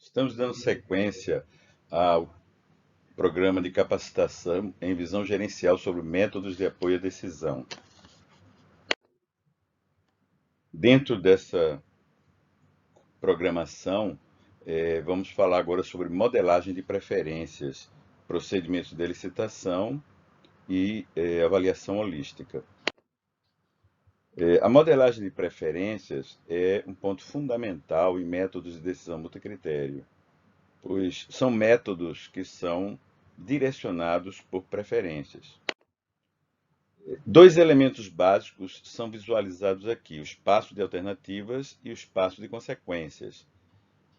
Estamos dando sequência ao programa de capacitação em visão gerencial sobre métodos de apoio à decisão. Dentro dessa programação, vamos falar agora sobre modelagem de preferências, procedimentos de licitação e avaliação holística. A modelagem de preferências é um ponto fundamental em métodos de decisão multicritério, pois são métodos que são direcionados por preferências. Dois elementos básicos são visualizados aqui, o espaço de alternativas e o espaço de consequências.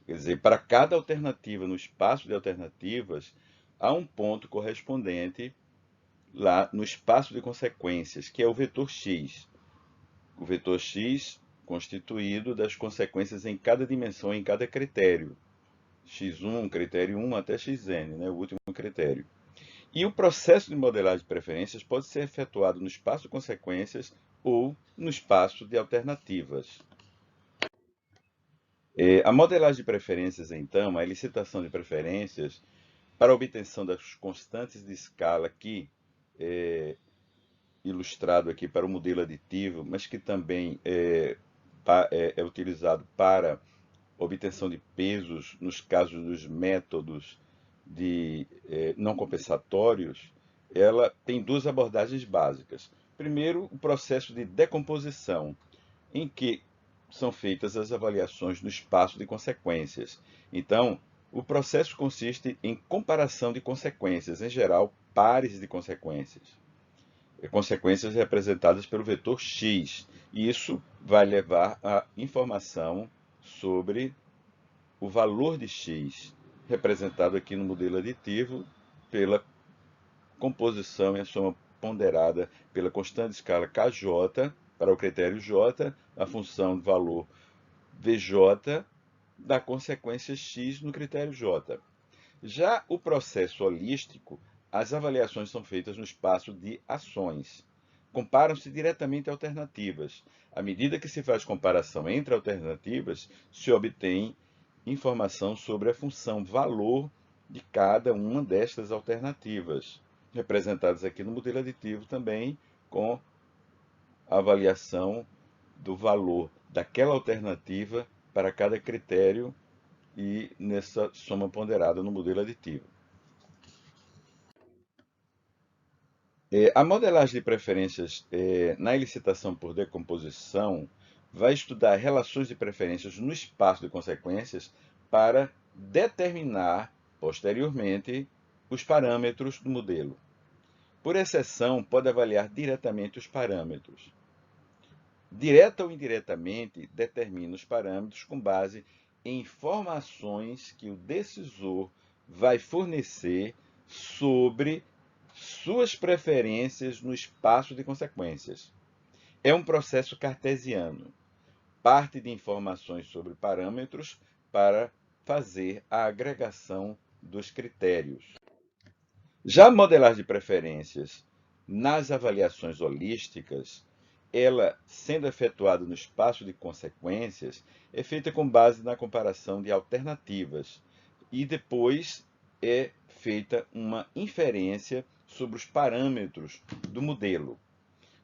Quer dizer, para cada alternativa no espaço de alternativas, há um ponto correspondente lá no espaço de consequências, que é o vetor x. O vetor x constituído das consequências em cada dimensão, em cada critério. x1, critério 1 até xn, né, o último critério. E o processo de modelagem de preferências pode ser efetuado no espaço de consequências ou no espaço de alternativas. A modelagem de preferências, então, a elicitação de preferências para a obtenção das constantes de escala aqui, ilustrado aqui para o modelo aditivo, mas que também é utilizado para obtenção de pesos nos casos dos métodos não compensatórios, ela tem duas abordagens básicas. Primeiro, o processo de decomposição, em que são feitas as avaliações no espaço de consequências. Então, o processo consiste em comparação de consequências, em geral, pares de consequências. Consequências representadas pelo vetor x. E isso vai levar a informação sobre o valor de x, representado aqui no modelo aditivo pela composição e a soma ponderada pela constante de escala kj para o critério j, a função de valor vj da consequência x no critério j. Já o processo holístico, as avaliações são feitas no espaço de ações. Comparam-se diretamente alternativas. À medida que se faz comparação entre alternativas, se obtém informação sobre a função valor de cada uma destas alternativas, representadas aqui no modelo aditivo também com a avaliação do valor daquela alternativa para cada critério e nessa soma ponderada no modelo aditivo. A modelagem de preferências na elicitação por decomposição vai estudar relações de preferências no espaço de consequências para determinar, posteriormente, os parâmetros do modelo. Por exceção, pode avaliar diretamente os parâmetros. Direta ou indiretamente, determina os parâmetros com base em informações que o decisor vai fornecer sobre suas preferências no espaço de consequências. É um processo cartesiano. Parte de informações sobre parâmetros para fazer a agregação dos critérios. Já a modelagem de preferências nas avaliações holísticas, ela, sendo efetuada no espaço de consequências, é feita com base na comparação de alternativas e depois é feita uma inferência sobre os parâmetros do modelo.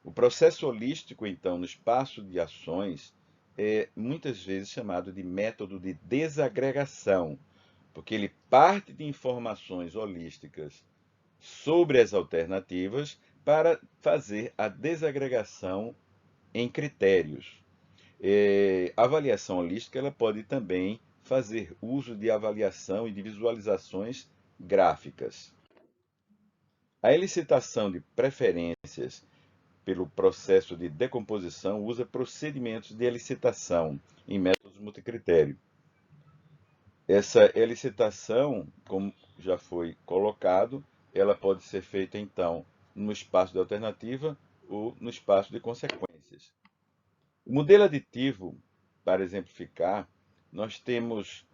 O processo holístico, então, no espaço de ações, é muitas vezes chamado de método de desagregação, porque ele parte de informações holísticas sobre as alternativas para fazer a desagregação em critérios. A avaliação holística ela pode também fazer uso de avaliação e de visualizações gráficas. A elicitação de preferências pelo processo de decomposição usa procedimentos de elicitação em métodos multicritério. Essa elicitação, como já foi colocado, ela pode ser feita, então, no espaço de alternativa ou no espaço de consequências. O modelo aditivo, para exemplificar, nós temos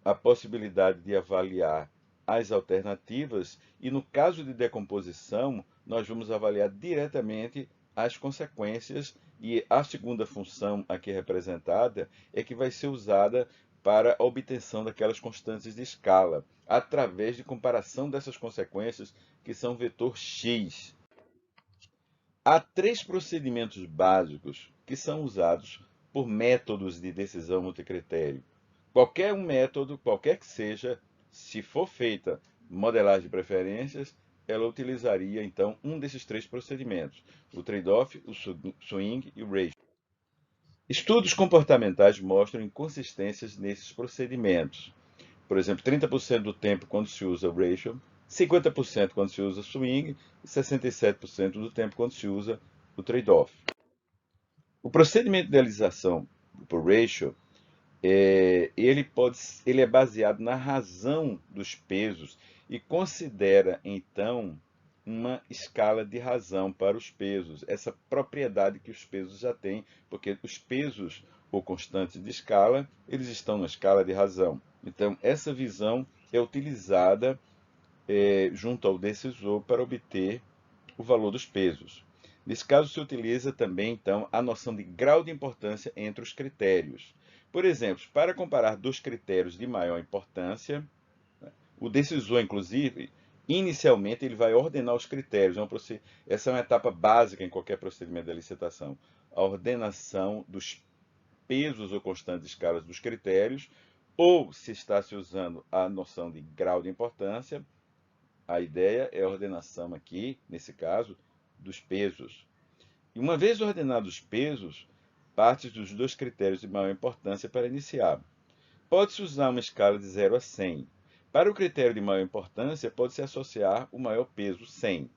a possibilidade de avaliar as alternativas e, no caso de decomposição, nós vamos avaliar diretamente as consequências e a segunda função aqui representada é que vai ser usada para a obtenção daquelas constantes de escala, através de comparação dessas consequências que são vetor x. Há três procedimentos básicos que são usados por métodos de decisão multicritério. Qualquer um método, qualquer que seja, se for feita modelagem de preferências, ela utilizaria então um desses três procedimentos: o trade-off, o swing e o ratio. Estudos comportamentais mostram inconsistências nesses procedimentos. Por exemplo, 30% do tempo quando se usa o ratio, 50% quando se usa swing e 67% do tempo quando se usa o trade-off. O procedimento de idealização por ratio ele é baseado na razão dos pesos e considera, então, uma escala de razão para os pesos, essa propriedade que os pesos já têm, porque os pesos ou constantes de escala, eles estão na escala de razão. Então, essa visão é utilizada junto ao decisor para obter o valor dos pesos. Nesse caso, se utiliza também, então, a noção de grau de importância entre os critérios. Por exemplo, para comparar dois critérios de maior importância, o decisor, inclusive, inicialmente ele vai ordenar os critérios. Essa é uma etapa básica em qualquer procedimento de licitação. A ordenação dos pesos ou constantes de escalas dos critérios, ou se está se usando a noção de grau de importância, a ideia é a ordenação aqui, nesse caso, dos pesos. E uma vez ordenados os pesos, parte dos dois critérios de maior importância para iniciar. Pode-se usar uma escala de 0 a 100. Para o critério de maior importância, pode-se associar o maior peso 100.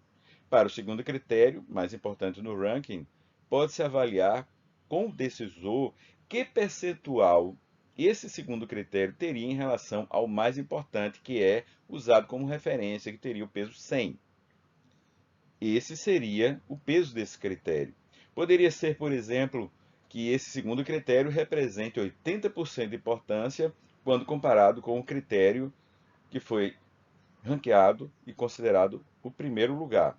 Para o segundo critério, mais importante no ranking, pode-se avaliar com o decisor que percentual esse segundo critério teria em relação ao mais importante, que é usado como referência, que teria o peso 100. Esse seria o peso desse critério. Poderia ser, por exemplo, que esse segundo critério represente 80% de importância quando comparado com o critério que foi ranqueado e considerado o primeiro lugar.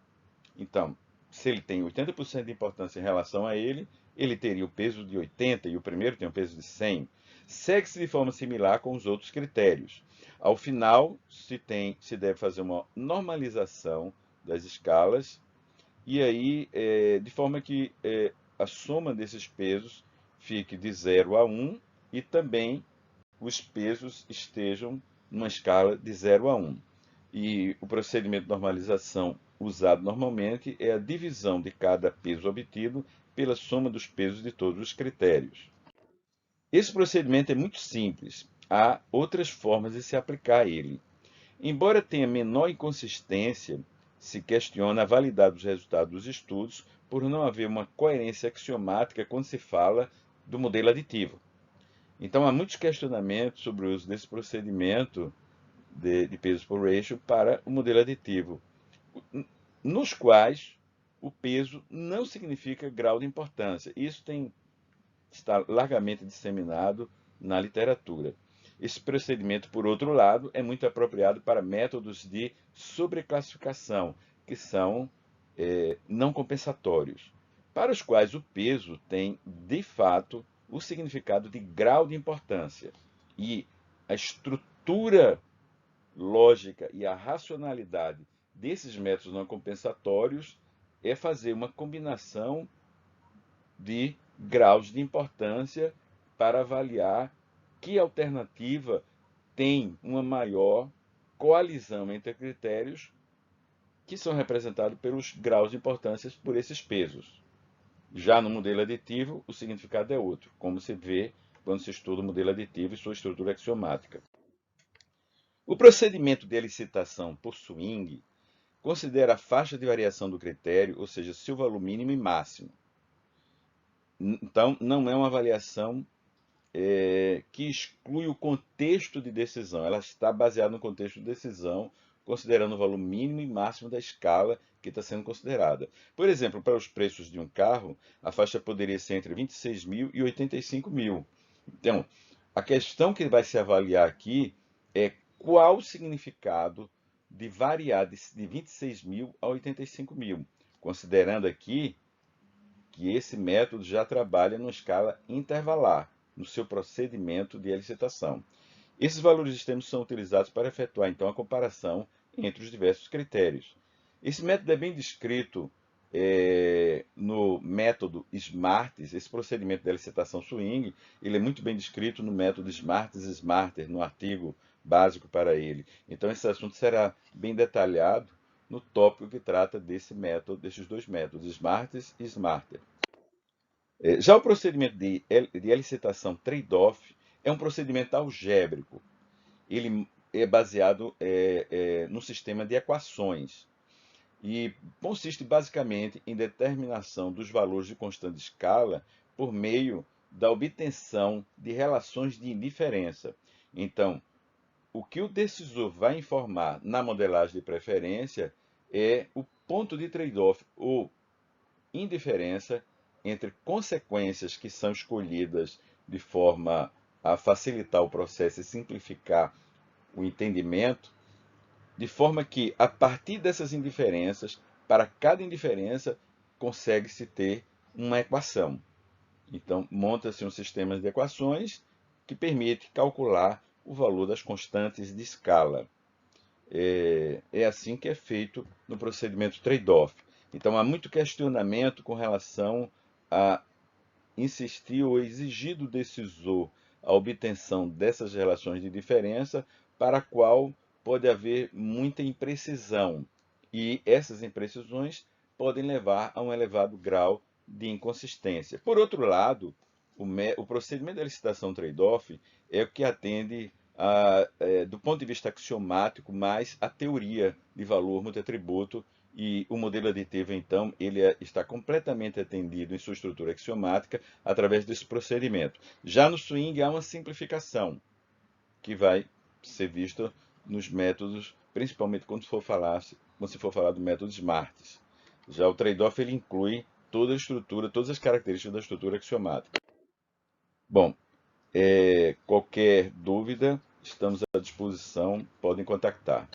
Então, se ele tem 80% de importância em relação a ele, ele teria o peso de 80 e o primeiro tem o peso de 100. Segue-se de forma similar com os outros critérios. Ao final, se deve fazer uma normalização das escalas, e aí, de forma que a soma desses pesos fique de 0 a 1 e também os pesos estejam numa escala de 0 a 1. E o procedimento de normalização usado normalmente é a divisão de cada peso obtido pela soma dos pesos de todos os critérios. Esse procedimento é muito simples. Há outras formas de se aplicar a ele. Embora tenha menor inconsistência, se questiona a validade dos resultados dos estudos por não haver uma coerência axiomática quando se fala do modelo aditivo. Então, há muitos questionamentos sobre o uso desse procedimento de pesos por ratio para o modelo aditivo, nos quais o peso não significa grau de importância. Isso está largamente disseminado na literatura. Esse procedimento, por outro lado, é muito apropriado para métodos de sobreclassificação, que são não compensatórios, para os quais o peso tem, de fato, o significado de grau de importância. E a estrutura lógica e a racionalidade desses métodos não compensatórios é fazer uma combinação de graus de importância para avaliar que alternativa tem uma maior coalizão entre critérios que são representados pelos graus de importância por esses pesos. Já no modelo aditivo, o significado é outro, como se vê quando se estuda o modelo aditivo e sua estrutura axiomática. O procedimento de elicitação por swing considera a faixa de variação do critério, ou seja, seu valor mínimo e máximo. Então, não é uma avaliação que exclui o contexto de decisão. Ela está baseada no contexto de decisão, considerando o valor mínimo e máximo da escala que está sendo considerada. Por exemplo, para os preços de um carro, a faixa poderia ser entre 26 mil e 85 mil. Então, a questão que vai se avaliar aqui é qual o significado de variar de 26 mil a 85 mil, considerando aqui que esse método já trabalha numa escala intervalar. no seu procedimento de elicitação. Esses valores extremos são utilizados para efetuar, então, a comparação entre os diversos critérios. Esse método é bem descrito no método SMARTS, esse procedimento de elicitação swing, ele é muito bem descrito no método SMARTS e SMARTER, no artigo básico para ele. Então, esse assunto será bem detalhado no tópico que trata desse método, desses dois métodos, SMARTS e SMARTER. Já o procedimento de elicitação trade-off é um procedimento algébrico. Ele é baseado no sistema de equações e consiste basicamente em determinação dos valores de constante escala por meio da obtenção de relações de indiferença. Então, o que o decisor vai informar na modelagem de preferência é o ponto de trade-off ou indiferença entre consequências que são escolhidas de forma a facilitar o processo e simplificar o entendimento, de forma que, a partir dessas indiferenças, para cada indiferença, consegue-se ter uma equação. Então, monta-se um sistema de equações que permite calcular o valor das constantes de escala. É assim que é feito no procedimento trade-off. Então, há muito questionamento com relação a insistir ou exigir do decisor a obtenção dessas relações de diferença, para a qual pode haver muita imprecisão. E essas imprecisões podem levar a um elevado grau de inconsistência. Por outro lado, o procedimento da licitação trade-off é o que atende do ponto de vista axiomático, mais a teoria de valor multiatributo, e o modelo aditivo, então, ele está completamente atendido em sua estrutura axiomática através desse procedimento. Já no swing há uma simplificação, que vai ser vista nos métodos, principalmente quando se for falar do método SMARTS. Já o trade-off ele inclui toda a estrutura, todas as características da estrutura axiomática. Bom, qualquer dúvida, estamos à disposição, podem contactar.